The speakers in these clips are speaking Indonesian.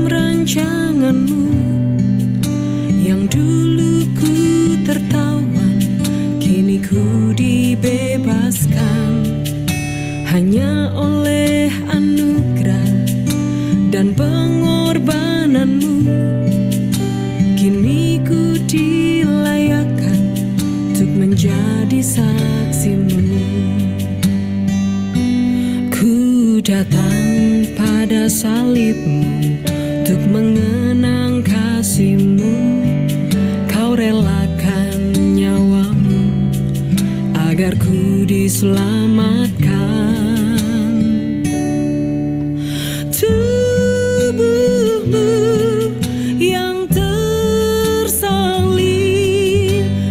rancanganmu yang dulu ku tertawan, kini ku dibebaskan hanya oleh anugerah dan pengorbananmu. Kini ku dilayakkan untuk menjadi saksimu. Ku datang pada salibmu untuk mengenang kasihmu. Kau relakan nyawamu agar ku diselamatkan. Tubuhmu yang tersalib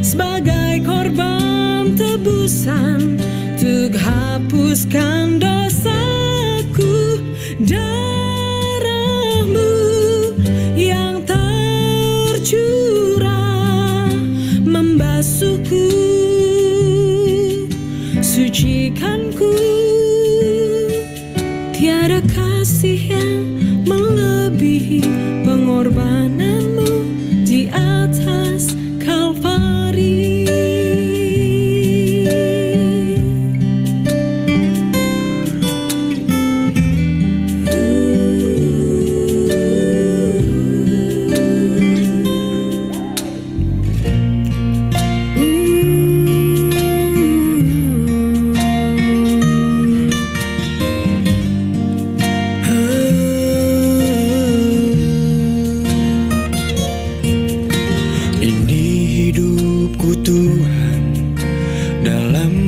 sebagai korban tebusan untuk hapuskan dosaku. Darahmu yang tercurah membasuhku, sucikanku. Tiada kasih yang melebihi pengorbananmu di atas Kalvari.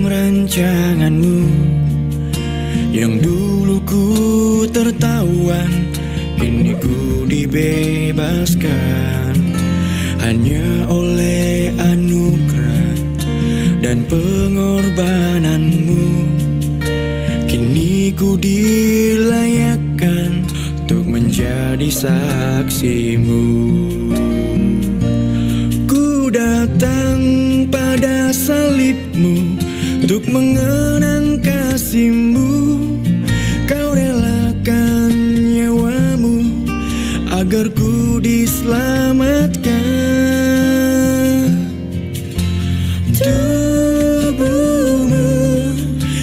Rancanganmu yang dulu ku tertawan, kini ku dibebaskan hanya oleh anugerah dan pengorbananmu. Kini ku dilayakkan untuk menjadi saksimu. Ku datang pada salibmu untuk mengenang kasihmu. Kau relakan nyawamu agar ku diselamatkan. Tubuhmu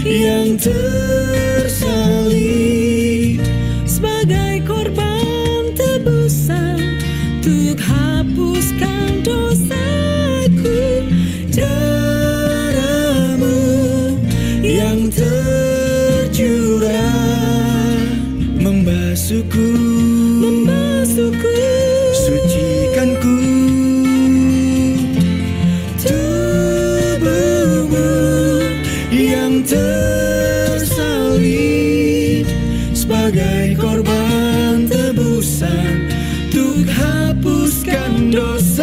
yang tersalib sebagai korban tebusan untuk hapuskan dosaku. Yang tercurah membasuhku, sucikanku. Tubuhmu yang tersalib sebagai korban tebusan untuk hapuskan dosaku.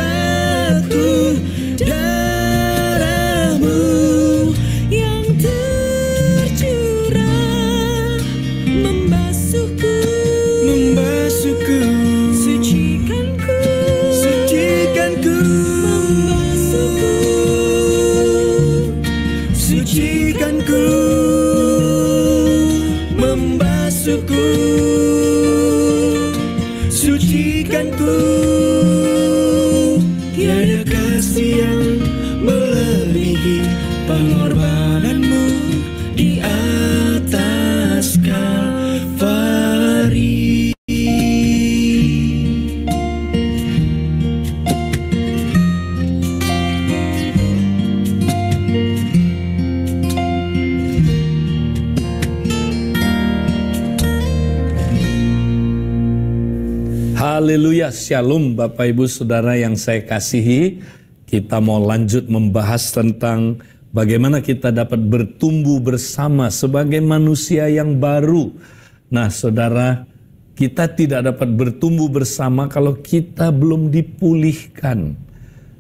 Sucikanku, tiada kasih yang melebihi pengorbananmu di atas Kalvari. Haleluya, shalom Bapak Ibu Saudara yang saya kasihi. Kita mau lanjut membahas tentang bagaimana kita dapat bertumbuh bersama sebagai manusia yang baru. Nah saudara, kita tidak dapat bertumbuh bersama kalau kita belum dipulihkan.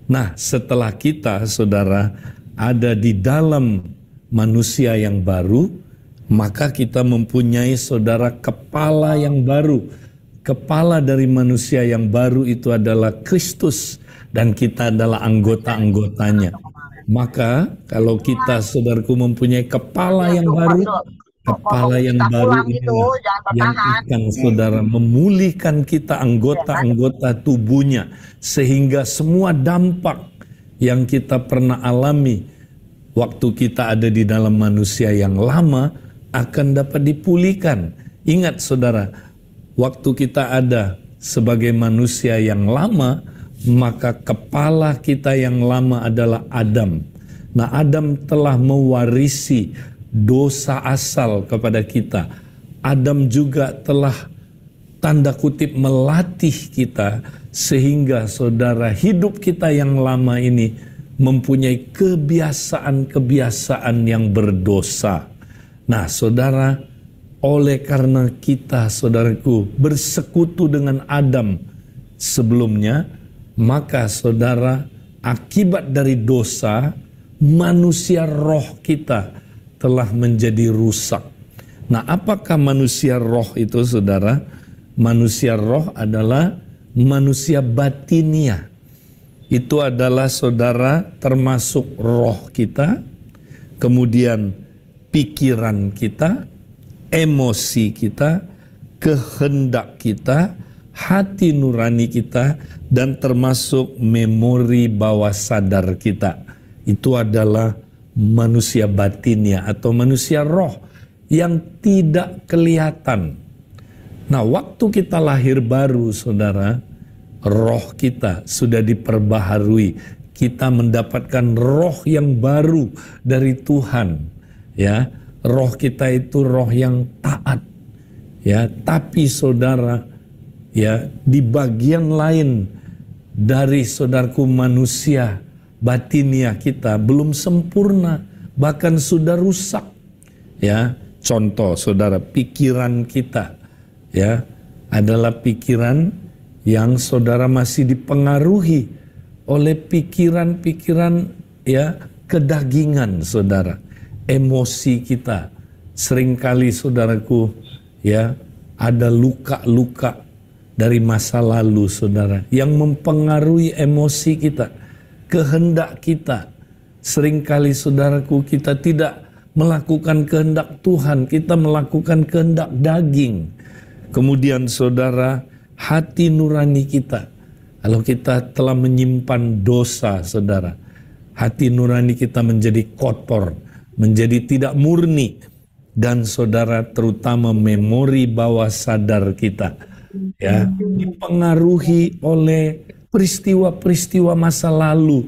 Nah setelah kita saudara ada di dalam manusia yang baru, maka kita mempunyai saudara kepala yang baru. Kepala dari manusia yang baru itu adalah Kristus dan kita adalah anggota-anggotanya. Maka kalau kita saudaraku mempunyai kepala yang baru, Kepala yang baru inilah yang akan saudara memulihkan kita anggota-anggota tubuhnya, sehingga semua dampak yang kita pernah alami waktu kita ada di dalam manusia yang lama akan dapat dipulihkan. Ingat saudara, waktu kita ada sebagai manusia yang lama, maka kepala kita yang lama adalah Adam. Nah, Adam telah mewarisi dosa asal kepada kita. Adam juga telah tanda kutip melatih kita, sehingga saudara, hidup kita yang lama ini mempunyai kebiasaan-kebiasaan yang berdosa. Nah saudara, oleh karena kita, saudaraku, bersekutu dengan Adam sebelumnya, maka saudara, akibat dari dosa, manusia roh kita telah menjadi rusak. Nah, apakah manusia roh itu, saudara? Manusia roh adalah manusia batinia. Itu adalah, saudara, termasuk roh kita, kemudian pikiran kita, emosi kita, kehendak kita, hati nurani kita, dan termasuk memori bawah sadar kita. Itu adalah manusia batinnya atau manusia roh yang tidak kelihatan. Nah, waktu kita lahir baru, saudara, roh kita sudah diperbaharui. Kita mendapatkan roh yang baru dari Tuhan, ya. Roh kita itu roh yang taat, ya. Tapi saudara, ya, di bagian lain dari saudaraku manusia batinia kita belum sempurna, bahkan sudah rusak, ya. Contoh saudara, pikiran kita, ya, adalah pikiran yang saudara masih dipengaruhi oleh pikiran-pikiran, ya, kedagingan, saudara. Emosi kita seringkali, saudaraku, ya, ada luka-luka dari masa lalu, saudara, yang mempengaruhi emosi kita. Kehendak kita, seringkali saudaraku, kita tidak melakukan kehendak Tuhan, kita melakukan kehendak daging. Kemudian saudara, hati nurani kita, kalau kita telah menyimpan dosa, saudara, hati nurani kita menjadi kotor, menjadi tidak murni. Dan saudara, terutama memori bawah sadar kita, ya, dipengaruhi oleh peristiwa-peristiwa masa lalu.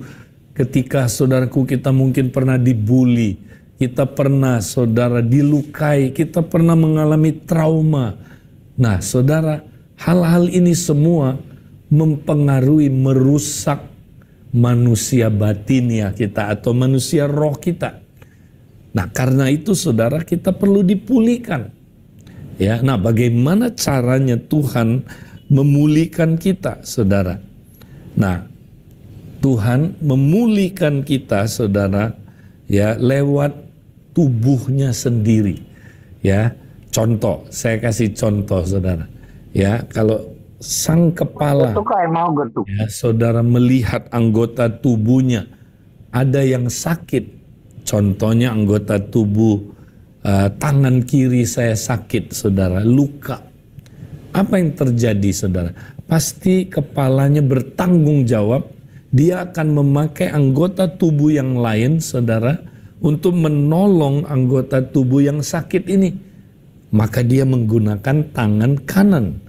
Ketika saudaraku kita mungkin pernah dibully, kita pernah, saudara, dilukai, kita pernah mengalami trauma. Nah saudara, hal-hal ini semua mempengaruhi, merusak manusia batinia kita atau manusia roh kita. Nah karena itu saudara, kita perlu dipulihkan, ya. Nah bagaimana caranya Tuhan memulihkan kita, saudara? Nah, Tuhan memulihkan kita, saudara, ya, lewat tubuhnya sendiri, ya. Contoh, saya kasih contoh, saudara, ya. Kalau sang kepala, ya, saudara melihat anggota tubuhnya ada yang sakit, contohnya anggota tubuh tangan kiri saya sakit, saudara, luka. Apa yang terjadi, saudara? Pasti kepalanya bertanggung jawab, dia akan memakai anggota tubuh yang lain, saudara, untuk menolong anggota tubuh yang sakit ini. Maka dia menggunakan tangan kanan.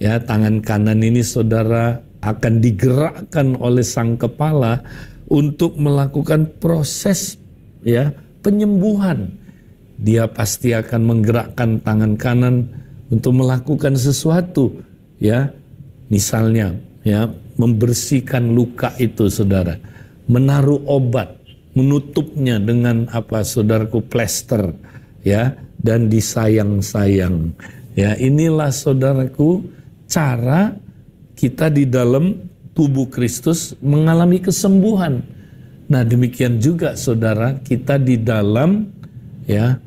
Ya, tangan kanan ini, saudara, akan digerakkan oleh sang kepala untuk melakukan proses, ya, penyembuhan. Dia pasti akan menggerakkan tangan kanan untuk melakukan sesuatu, ya. Misalnya, ya, membersihkan luka itu, saudara, menaruh obat, menutupnya dengan apa, saudaraku, plester, ya, dan disayang-sayang. Ya, inilah, saudaraku, cara kita di dalam tubuh Kristus mengalami kesembuhan. Nah, demikian juga, saudara, kita di dalam, ya,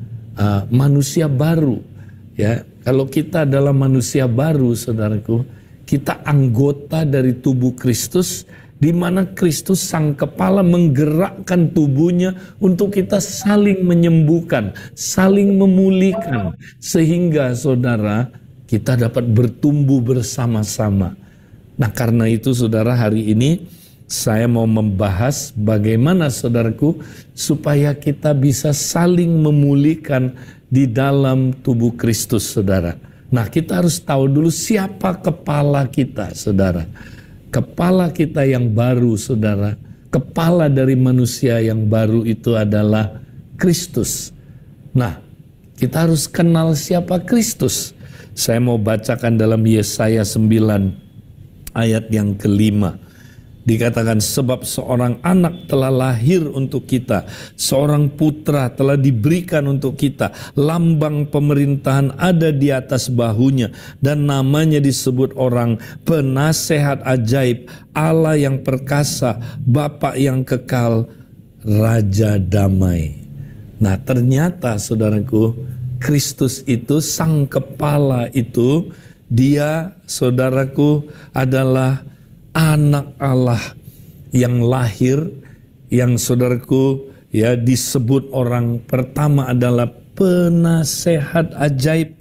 manusia baru, ya. Kalau kita adalah manusia baru, saudaraku, kita anggota dari tubuh Kristus, di mana Kristus sang kepala menggerakkan tubuhnya untuk kita saling menyembuhkan, saling memulihkan, sehingga saudara kita dapat bertumbuh bersama-sama. Nah, karena itu saudara, hari ini saya mau membahas bagaimana saudaraku supaya kita bisa saling memulihkan di dalam tubuh Kristus, saudara. Nah, kita harus tahu dulu siapa kepala kita, saudara. Kepala kita yang baru, saudara, kepala dari manusia yang baru itu adalah Kristus. Nah, kita harus kenal siapa Kristus. Saya mau bacakan dalam Yesaya 9 ayat yang kelima. Dikatakan, sebab seorang anak telah lahir untuk kita, seorang putra telah diberikan untuk kita, lambang pemerintahan ada di atas bahunya, dan namanya disebut orang penasehat ajaib, Allah yang perkasa, Bapa yang kekal, Raja damai. Nah, ternyata saudaraku, Kristus itu sang kepala itu, dia saudaraku adalah anak Allah yang lahir, yang saudaraku ya disebut orang pertama adalah penasehat ajaib,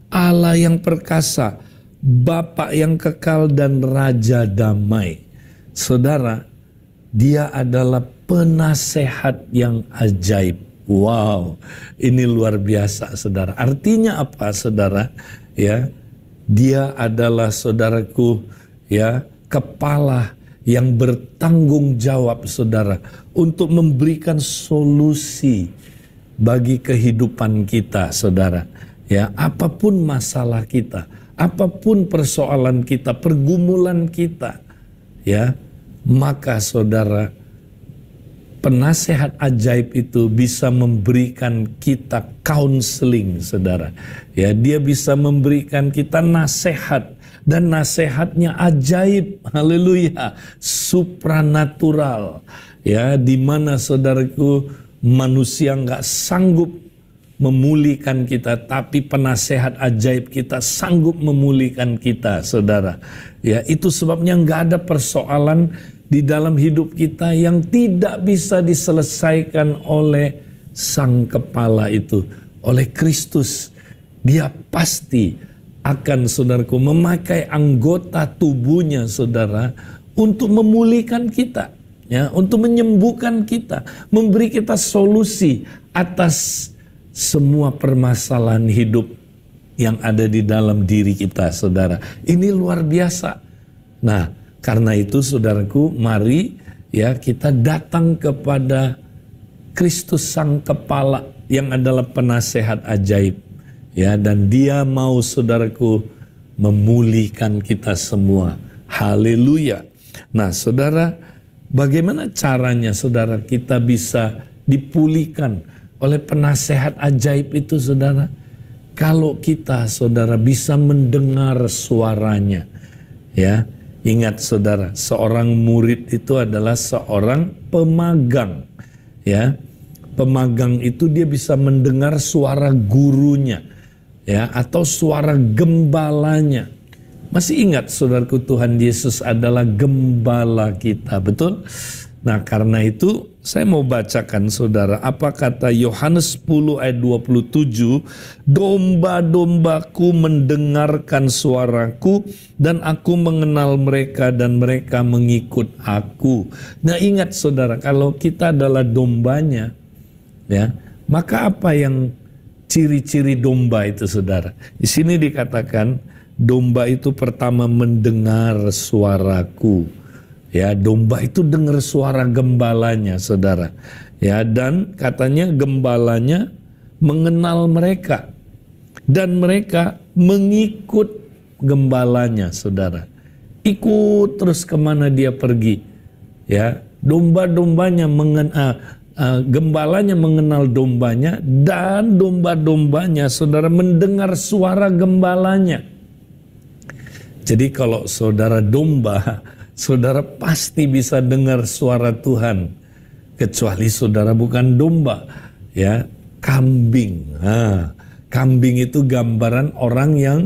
Allah yang perkasa, Bapa yang kekal, dan Raja damai. Saudara, dia adalah penasehat yang ajaib. Wow, ini luar biasa, saudara. Artinya apa, saudara? Ya, dia adalah saudaraku ya, kepala yang bertanggung jawab, saudara, untuk memberikan solusi bagi kehidupan kita, saudara. Ya, apapun masalah kita, apapun persoalan kita, pergumulan kita, ya, maka saudara, penasehat ajaib itu bisa memberikan kita counseling, saudara. Ya, dia bisa memberikan kita nasihat. Dan nasihatnya ajaib, haleluya, supranatural, ya, di mana saudaraku manusia nggak sanggup memulihkan kita, tapi penasehat ajaib kita sanggup memulihkan kita, saudara. Ya, itu sebabnya nggak ada persoalan di dalam hidup kita yang tidak bisa diselesaikan oleh sang kepala itu, oleh Kristus. Dia pasti akan saudaraku memakai anggota tubuhnya, saudara, untuk memulihkan kita, ya, untuk menyembuhkan kita, memberi kita solusi atas semua permasalahan hidup yang ada di dalam diri kita, saudara. Ini luar biasa. Nah, karena itu saudaraku, mari ya kita datang kepada Kristus sang kepala yang adalah penasehat ajaib. Ya, dan dia mau saudaraku memulihkan kita semua. Haleluya. Nah, saudara, bagaimana caranya saudara kita bisa dipulihkan oleh penasehat ajaib itu, saudara? Kalau kita, saudara, bisa mendengar suaranya. Ya, ingat saudara, seorang murid itu adalah seorang pemagang. Ya, pemagang itu dia bisa mendengar suara gurunya. Ya, atau suara gembalanya. Masih ingat saudaraku, Tuhan Yesus adalah gembala kita, betul? Nah, karena itu saya mau bacakan saudara apa kata Yohanes 10 ayat 27, domba-dombaku mendengarkan suaraku dan aku mengenal mereka dan mereka mengikut aku. Nah, ingat saudara, kalau kita adalah dombanya, ya, maka apa yang ciri-ciri domba itu, saudara? Di sini dikatakan domba itu pertama mendengar suaraku. Ya, domba itu dengar suara gembalanya, saudara. Ya, dan katanya gembalanya mengenal mereka dan mereka mengikut gembalanya, saudara. Ikut terus kemana dia pergi. Ya, domba-dombanya gembalanya mengenal dombanya dan domba-dombanya, saudara, mendengar suara gembalanya. Jadi kalau saudara domba, saudara pasti bisa dengar suara Tuhan. Kecuali saudara bukan domba, ya, kambing. Nah, kambing itu gambaran orang yang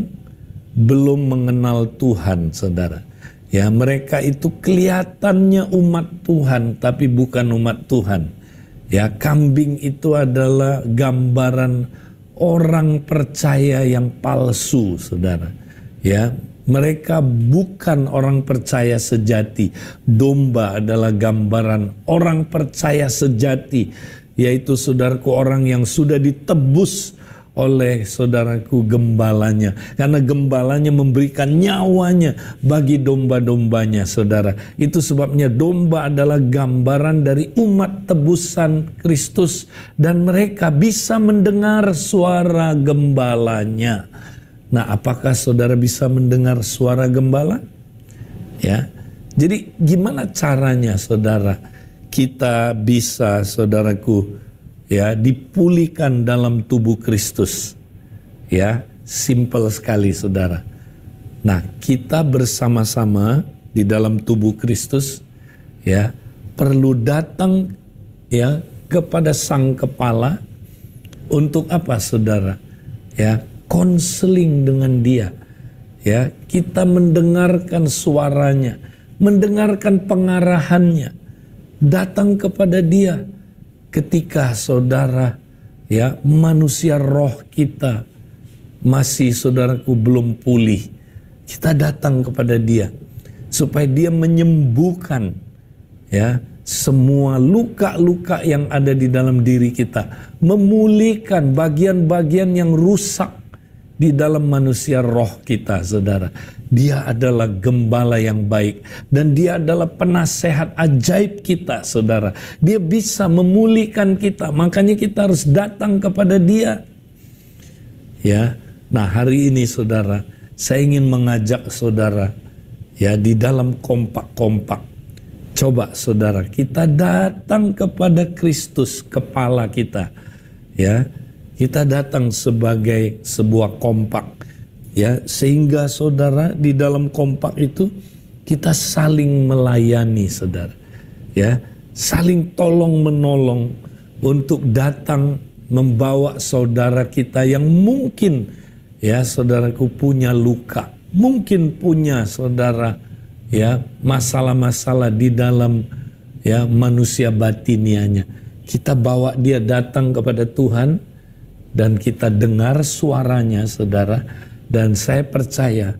belum mengenal Tuhan, saudara. Ya, mereka itu kelihatannya umat Tuhan tapi bukan umat Tuhan. Ya, kambing itu adalah gambaran orang percaya yang palsu, saudara. Ya, mereka bukan orang percaya sejati. Domba adalah gambaran orang percaya sejati, yaitu saudaraku orang yang sudah ditebus oleh saudaraku gembalanya. Karena gembalanya memberikan nyawanya bagi domba-dombanya, saudara. Itu sebabnya domba adalah gambaran dari umat tebusan Kristus. Dan mereka bisa mendengar suara gembalanya. Nah, apakah saudara bisa mendengar suara gembala? Ya. Jadi gimana caranya saudara kita bisa, saudaraku, ya, dipulihkan dalam tubuh Kristus? Ya, simple sekali saudara. Nah, kita bersama-sama di dalam tubuh Kristus, ya, perlu datang, ya, kepada Sang Kepala. Untuk apa saudara? Ya, konseling dengan Dia. Ya, kita mendengarkan suaranya, mendengarkan pengarahannya, datang kepada Dia. Ketika saudara, ya, manusia roh kita masih, saudaraku, belum pulih, kita datang kepada Dia supaya Dia menyembuhkan, ya, semua luka-luka yang ada di dalam diri kita, memulihkan bagian-bagian yang rusak di dalam manusia roh kita, saudara. Dia adalah gembala yang baik dan Dia adalah penasehat ajaib kita, saudara. Dia bisa memulihkan kita, makanya kita harus datang kepada Dia. Ya, nah hari ini saudara, saya ingin mengajak saudara, ya, di dalam kompak-kompak. Coba saudara, kita datang kepada Kristus, kepala kita. Ya, kita datang sebagai sebuah kompak, ya, sehingga saudara di dalam kompak itu kita saling melayani, saudara, ya, saling tolong menolong untuk datang membawa saudara kita yang mungkin, ya, saudaraku, punya luka, mungkin punya saudara, ya, masalah-masalah di dalam, ya, manusia batinianya. Kita bawa dia datang kepada Tuhan. Dan kita dengar suaranya, saudara. Dan saya percaya,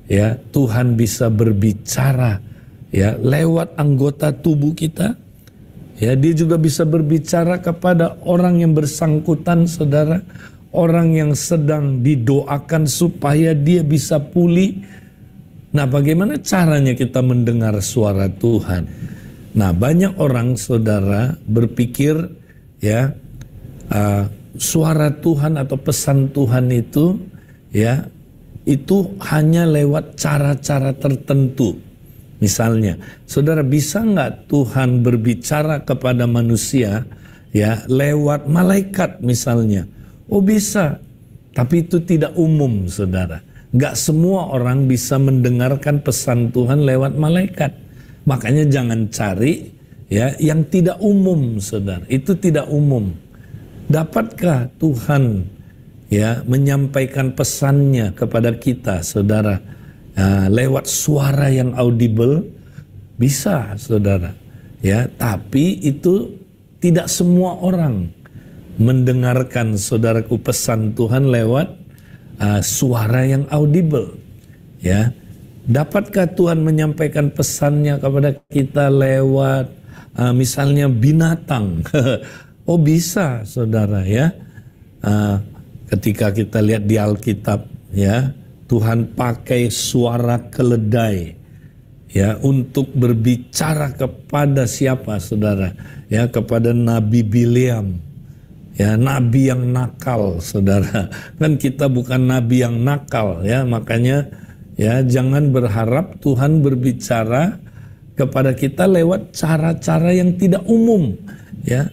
ya, Tuhan bisa berbicara, ya, lewat anggota tubuh kita. Ya, Dia juga bisa berbicara kepada orang yang bersangkutan, saudara. Orang yang sedang didoakan supaya dia bisa pulih. Nah, bagaimana caranya kita mendengar suara Tuhan? Nah, banyak orang, saudara, berpikir, ya, suara Tuhan atau pesan Tuhan itu, ya, itu hanya lewat cara-cara tertentu. Misalnya, saudara, bisa nggak Tuhan berbicara kepada manusia, ya, lewat malaikat misalnya? Oh, bisa, tapi itu tidak umum, saudara. Nggak semua orang bisa mendengarkan pesan Tuhan lewat malaikat. Makanya jangan cari, ya, yang tidak umum, saudara. Itu tidak umum. Dapatkah Tuhan, ya, menyampaikan pesannya kepada kita, saudara, lewat suara yang audible? Bisa, saudara, ya. Tapi itu tidak semua orang mendengarkan, saudaraku, pesan Tuhan lewat suara yang audible. Ya, dapatkah Tuhan menyampaikan pesannya kepada kita lewat misalnya binatang? Oh, bisa, saudara, ya. Ketika kita lihat di Alkitab, ya, Tuhan pakai suara keledai, ya, untuk berbicara kepada siapa, saudara? Ya, kepada Nabi Bileam, ya, nabi yang nakal, saudara. Kan kita bukan nabi yang nakal, ya, makanya, ya, jangan berharap Tuhan berbicara kepada kita lewat cara-cara yang tidak umum, ya.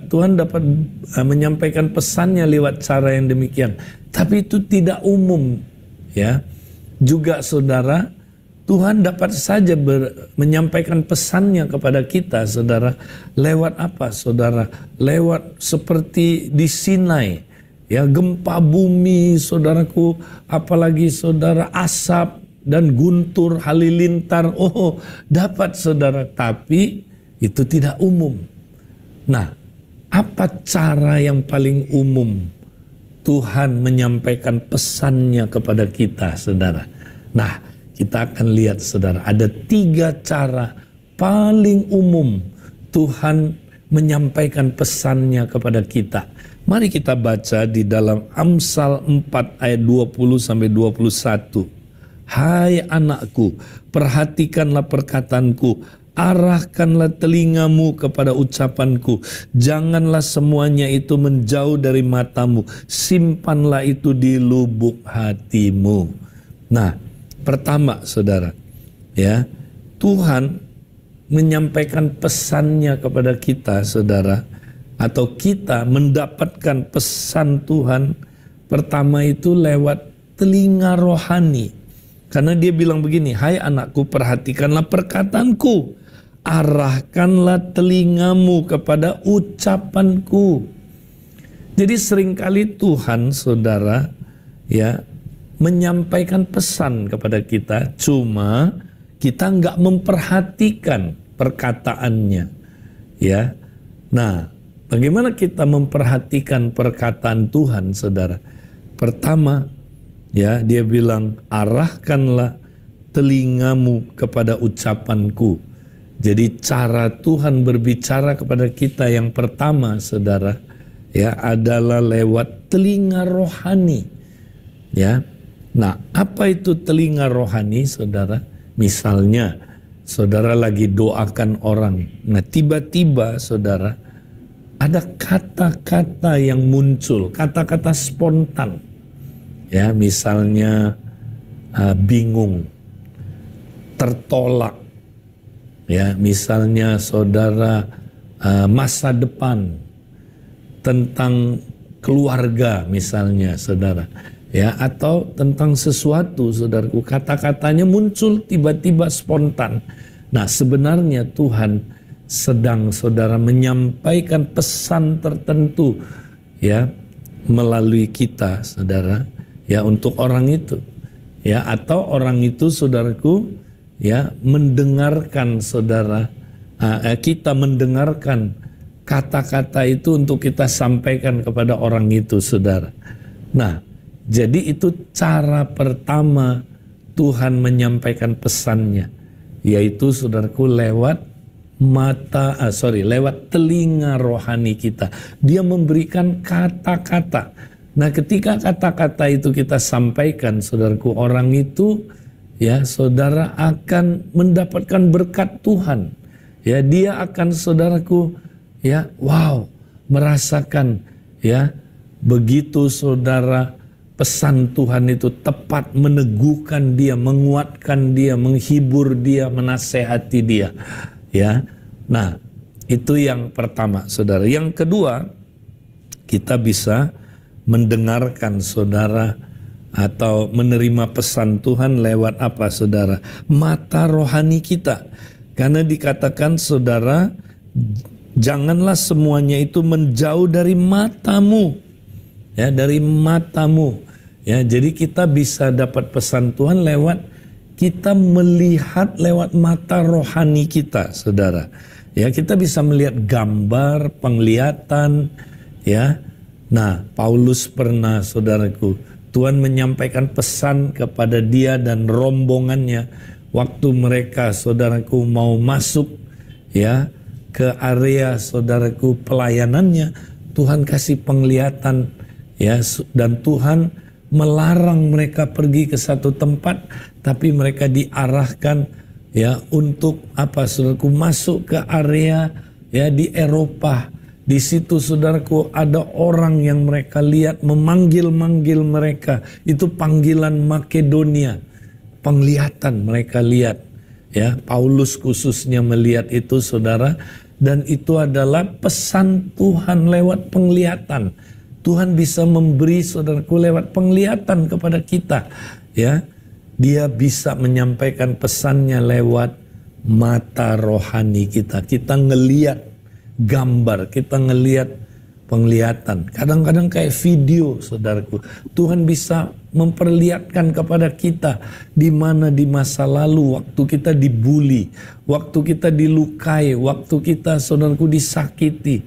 Tuhan dapat menyampaikan pesannya lewat cara yang demikian, tapi itu tidak umum, ya. Juga saudara, Tuhan dapat saja menyampaikan pesannya kepada kita, saudara, lewat apa, saudara? Lewat seperti di Sinai, ya, gempa bumi, saudaraku, apalagi saudara, asap, dan guntur halilintar, oh dapat saudara, tapi itu tidak umum. Nah, apa cara yang paling umum Tuhan menyampaikan pesannya kepada kita, saudara? Nah, kita akan lihat, saudara, ada 3 cara paling umum Tuhan menyampaikan pesannya kepada kita. Mari kita baca di dalam Amsal 4 ayat 20-21. Hai anakku, perhatikanlah perkataanku, arahkanlah telingamu kepada ucapanku, janganlah semuanya itu menjauh dari matamu, simpanlah itu di lubuk hatimu. Nah, pertama saudara, ya, Tuhan menyampaikan pesannya kepada kita, saudara, atau kita mendapatkan pesan Tuhan pertama itu lewat telinga rohani. Karena dia bilang begini, hai anakku, perhatikanlah perkataanku, arahkanlah telingamu kepada ucapanku. Jadi seringkali Tuhan, saudara, ya, menyampaikan pesan kepada kita, cuma kita nggak memperhatikan perkataannya, ya. Nah, bagaimana kita memperhatikan perkataan Tuhan, saudara? Pertama, ya, dia bilang arahkanlah telingamu kepada ucapanku. Jadi cara Tuhan berbicara kepada kita yang pertama, saudara, ya, adalah lewat telinga rohani. Ya. Nah, apa itu telinga rohani, saudara? Misalnya, saudara lagi doakan orang. Nah, tiba-tiba, saudara, ada kata-kata yang muncul, kata-kata spontan. Ya, misalnya bingung, tertolak. Ya, misalnya saudara masa depan, tentang keluarga misalnya, saudara. Ya, atau tentang sesuatu, saudaraku, kata-katanya muncul tiba-tiba spontan. Nah, sebenarnya Tuhan sedang, saudara, menyampaikan pesan tertentu, ya, melalui kita, saudara, ya, untuk orang itu, ya, atau orang itu, saudaraku, ya, mendengarkan, saudara, kita mendengarkan kata-kata itu untuk kita sampaikan kepada orang itu, saudara. Nah, jadi itu cara pertama Tuhan menyampaikan pesannya, yaitu, saudaraku, lewat lewat telinga rohani kita. Dia memberikan kata-kata. Nah, ketika kata-kata itu kita sampaikan, saudaraku, orang itu, ya, saudara, akan mendapatkan berkat Tuhan. Ya, dia akan, saudaraku, ya, wow, merasakan, ya, begitu, saudara, pesan Tuhan itu tepat meneguhkan dia, menguatkan dia, menghibur dia, menasehati dia. Ya, nah, itu yang pertama, saudara. Yang kedua, kita bisa mendengarkan, saudara, atau menerima pesan Tuhan lewat apa, saudara? Mata rohani kita. Karena dikatakan, saudara, janganlah semuanya itu menjauh dari matamu. Ya, dari matamu. Ya, jadi kita bisa dapat pesan Tuhan lewat kita melihat lewat mata rohani kita, saudara. Ya, kita bisa melihat gambar, penglihatan, ya. Nah, Paulus pernah, saudaraku, Tuhan menyampaikan pesan kepada dia dan rombongannya waktu mereka, saudaraku, mau masuk, ya, ke area, saudaraku, pelayanannya. Tuhan kasih penglihatan, ya, dan Tuhan melarang mereka pergi ke satu tempat, tapi mereka diarahkan, ya, untuk apa, saudaraku, masuk ke area, ya, di Eropa. Di situ, saudaraku, ada orang yang mereka lihat memanggil-manggil mereka. Itu panggilan Makedonia. Penglihatan mereka lihat, ya. Paulus khususnya melihat itu, saudara, dan itu adalah pesan Tuhan lewat penglihatan. Tuhan bisa memberi, saudaraku, lewat penglihatan kepada kita, ya. Dia bisa menyampaikan pesannya lewat mata rohani kita. Kita ngelihat gambar, kita ngelihat penglihatan. Kadang-kadang kayak video, saudaraku. Tuhan bisa memperlihatkan kepada kita di mana di masa lalu waktu kita dibully, waktu kita dilukai, waktu kita, saudaraku, disakiti.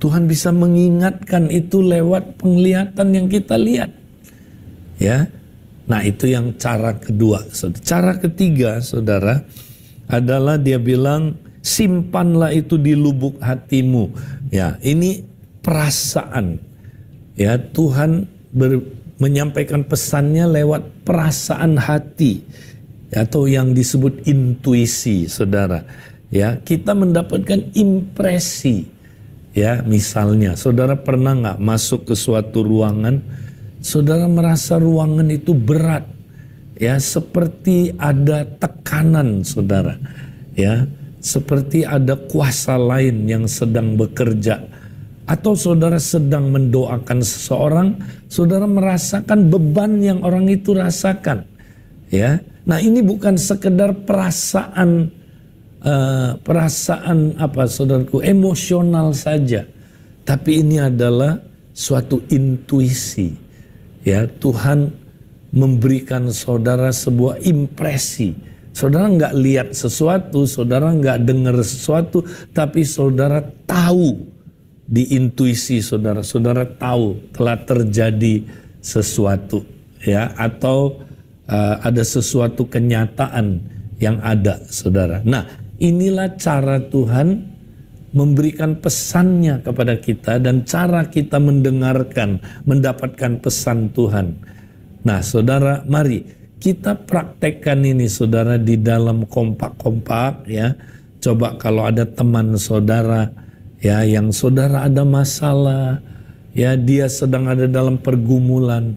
Tuhan bisa mengingatkan itu lewat penglihatan yang kita lihat. Ya. Nah, itu yang cara kedua. Cara ketiga, saudara, adalah dia bilang simpanlah itu di lubuk hatimu. Ya, ini perasaan. Ya, Tuhan menyampaikan pesannya lewat perasaan hati, atau yang disebut intuisi, saudara. Ya, kita mendapatkan impresi. Ya, misalnya, saudara pernah nggak masuk ke suatu ruangan, saudara merasa ruangan itu berat, ya, seperti ada tekanan, saudara, ya, seperti ada kuasa lain yang sedang bekerja. Atau saudara sedang mendoakan seseorang, saudara merasakan beban yang orang itu rasakan, ya. Nah, ini bukan sekedar perasaan apa, saudaraku, emosional saja, tapi ini adalah suatu intuisi, ya. Tuhan memberikan saudara sebuah impresi. Saudara nggak lihat sesuatu, saudara nggak dengar sesuatu, tapi saudara tahu di intuisi saudara. Saudara tahu telah terjadi sesuatu, ya, atau ada sesuatu kenyataan yang ada, saudara. Nah, inilah cara Tuhan memberikan pesannya kepada kita dan cara kita mendengarkan, mendapatkan pesan Tuhan. Nah, saudara, mari kita praktekkan ini, saudara, di dalam kompak-kompak, ya. Coba kalau ada teman saudara, ya, yang saudara ada masalah, ya, dia sedang ada dalam pergumulan,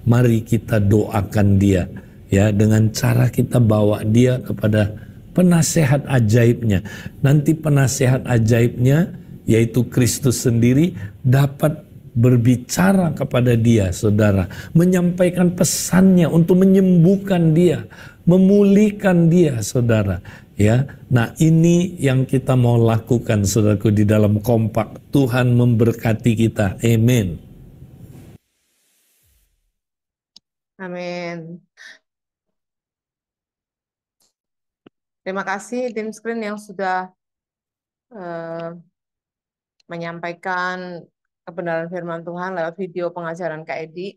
mari kita doakan dia, ya, dengan cara kita bawa dia kepada penasehat ajaibnya. Nanti penasehat ajaibnya, yaitu Kristus sendiri, dapat berbicara kepada dia, saudara, menyampaikan pesannya untuk menyembuhkan dia, memulihkan dia, saudara, ya. Nah, ini yang kita mau lakukan, saudaraku, di dalam kompak. Tuhan memberkati kita. Amin. Amin. Terima kasih tim screen yang sudah menyampaikan kebenaran firman Tuhan lewat video pengajaran Kak Edi.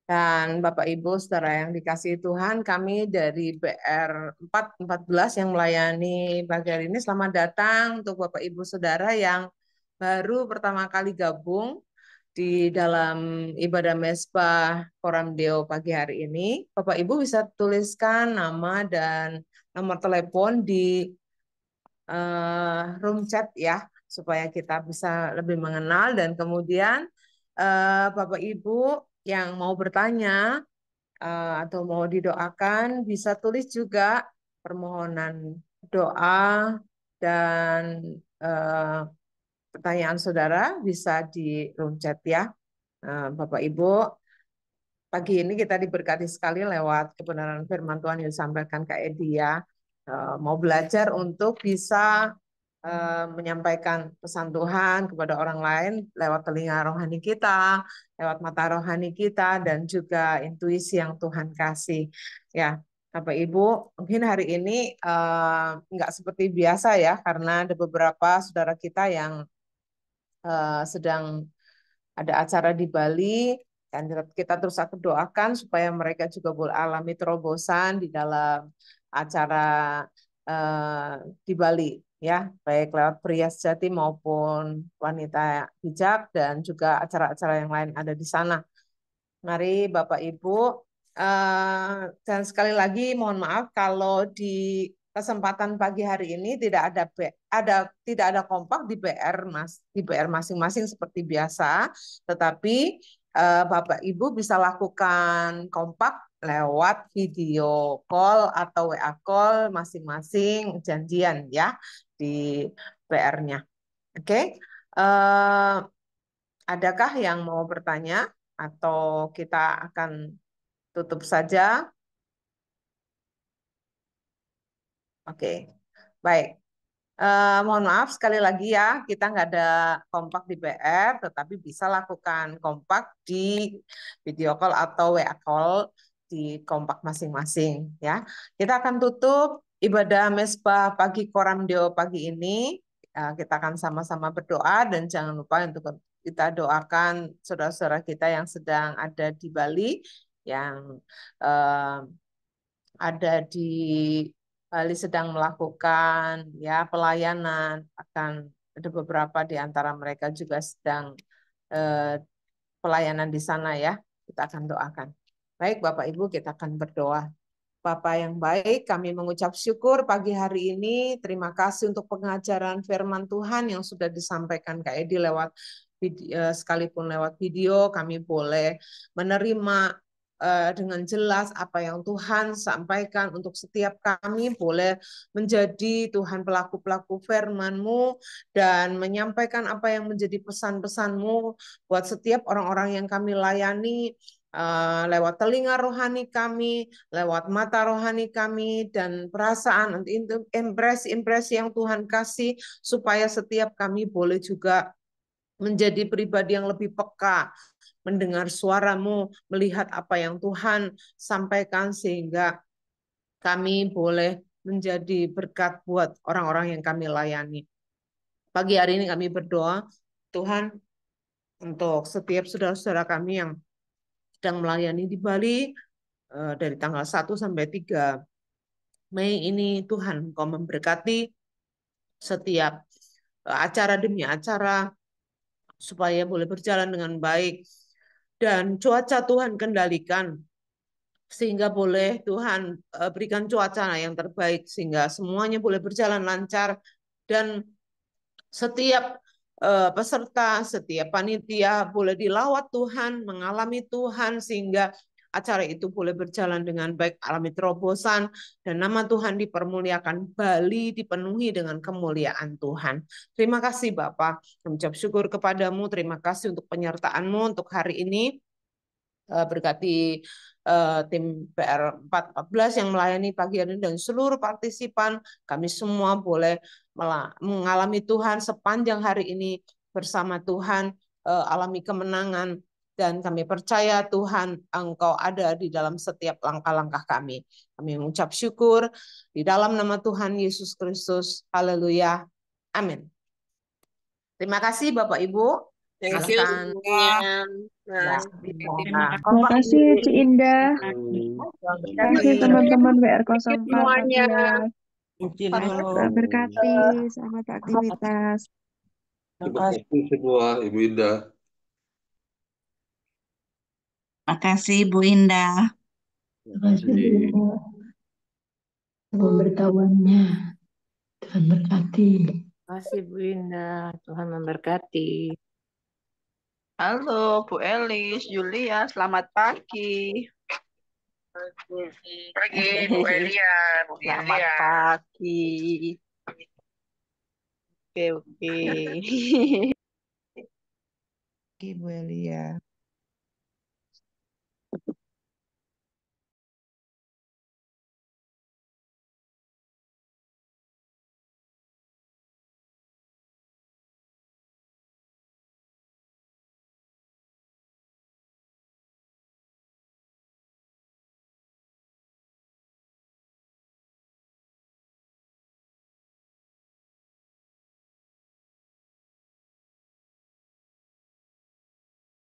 Dan Bapak Ibu saudara yang dikasihi Tuhan, kami dari BR 414 yang melayani pagi hari ini, selamat datang untuk Bapak Ibu saudara yang baru pertama kali gabung di dalam ibadah mesbah Koram Deo pagi hari ini. Bapak Ibu bisa tuliskan nama dan nomor telepon di room chat, ya, supaya kita bisa lebih mengenal. Dan kemudian Bapak Ibu yang mau bertanya atau mau didoakan bisa tulis juga permohonan doa dan pertanyaan saudara bisa di room chat, ya. Bapak Ibu, pagi ini kita diberkati sekali lewat kebenaran firman Tuhan yang disampaikan Kak Edi, ya. Mau belajar untuk bisa menyampaikan pesan Tuhan kepada orang lain lewat telinga rohani kita, lewat mata rohani kita, dan juga intuisi yang Tuhan kasih. Ya, Bapak Ibu, mungkin hari ini nggak seperti biasa, ya, karena ada beberapa saudara kita yang sedang ada acara di Bali, dan kita terus aku doakan supaya mereka juga boleh alami terobosan di dalam acara di Bali, ya, baik lewat pria sejati maupun wanita bijak, dan juga acara-acara yang lain ada di sana. Mari Bapak Ibu, dan sekali lagi mohon maaf kalau di kesempatan pagi hari ini tidak ada kompak di BR masing-masing seperti biasa, tetapi Bapak Ibu bisa lakukan kompak lewat video call atau WA call masing-masing janjian, ya, di BR-nya. Oke. Adakah yang mau bertanya atau kita akan tutup saja? Oke. Baik. Mohon maaf sekali lagi ya, kita nggak ada kompak di PR, tetapi bisa lakukan kompak di video call atau WA call di kompak masing-masing ya. Kita akan tutup ibadah mesbah pagi Koramdeo pagi ini. Kita akan sama-sama berdoa dan jangan lupa untuk kita doakan saudara-saudara kita yang sedang ada di Bali, yang eh, ada di Bali sedang melakukan ya pelayanan, akan ada beberapa di antara mereka juga sedang eh, pelayanan di sana ya. Kita akan doakan. Baik Bapak Ibu, kita akan berdoa. Bapak yang baik, kami mengucap syukur pagi hari ini. Terima kasih untuk pengajaran firman Tuhan yang sudah disampaikan Kak Edi lewat video, sekalipun lewat video, kami boleh menerima dengan jelas apa yang Tuhan sampaikan untuk setiap kami, boleh menjadi Tuhan pelaku-pelaku firman-Mu dan menyampaikan apa yang menjadi pesan-pesan-Mu buat setiap orang-orang yang kami layani, lewat telinga rohani kami, lewat mata rohani kami, dan perasaan, impresi-impresi yang Tuhan kasih, supaya setiap kami boleh juga menjadi pribadi yang lebih peka, mendengar suara-Mu, melihat apa yang Tuhan sampaikan, sehingga kami boleh menjadi berkat buat orang-orang yang kami layani. Pagi hari ini kami berdoa, Tuhan, untuk setiap saudara-saudara kami yang sedang melayani di Bali, dari tanggal 1 sampai 3 Mei ini, Tuhan, Engkau memberkati setiap acara demi acara, supaya boleh berjalan dengan baik. Dan cuaca Tuhan kendalikan, sehingga boleh Tuhan berikan cuaca yang terbaik, sehingga semuanya boleh berjalan lancar, dan setiap peserta, setiap panitia boleh dilawat Tuhan, mengalami Tuhan, sehingga acara itu boleh berjalan dengan baik, alami terobosan, dan nama Tuhan dipermuliakan, Bali dipenuhi dengan kemuliaan Tuhan. Terima kasih Bapak, mengucap syukur kepadamu, terima kasih untuk penyertaan-Mu untuk hari ini. Berkati tim PR 414 yang melayani pagi hari ini dan seluruh partisipan, kami semua boleh mengalami Tuhan sepanjang hari ini bersama Tuhan, alami kemenangan, dan kami percaya Tuhan Engkau ada di dalam setiap langkah-langkah kami. Kami mengucap syukur di dalam nama Tuhan Yesus Kristus. Haleluya. Amin. Terima kasih Bapak Ibu. Thank you Silakan. semuanya. Ya, Terima kasih Ci Indah. Terima kasih teman-teman WR 04 semuanya. 14. Tuhan berkati, selamat beraktivitas. Terima kasih semua Ibu Indah. Makasih Bu Indah. Terima kasih. Pemberitahuannya. Tuhan berkati. Terima kasih Bu Indah. Tuhan memberkati. Halo Bu Elis, Julia, selamat pagi. Pagi Bu Elia, Bu Selamat Elia. pagi. Oke. Bu Elia.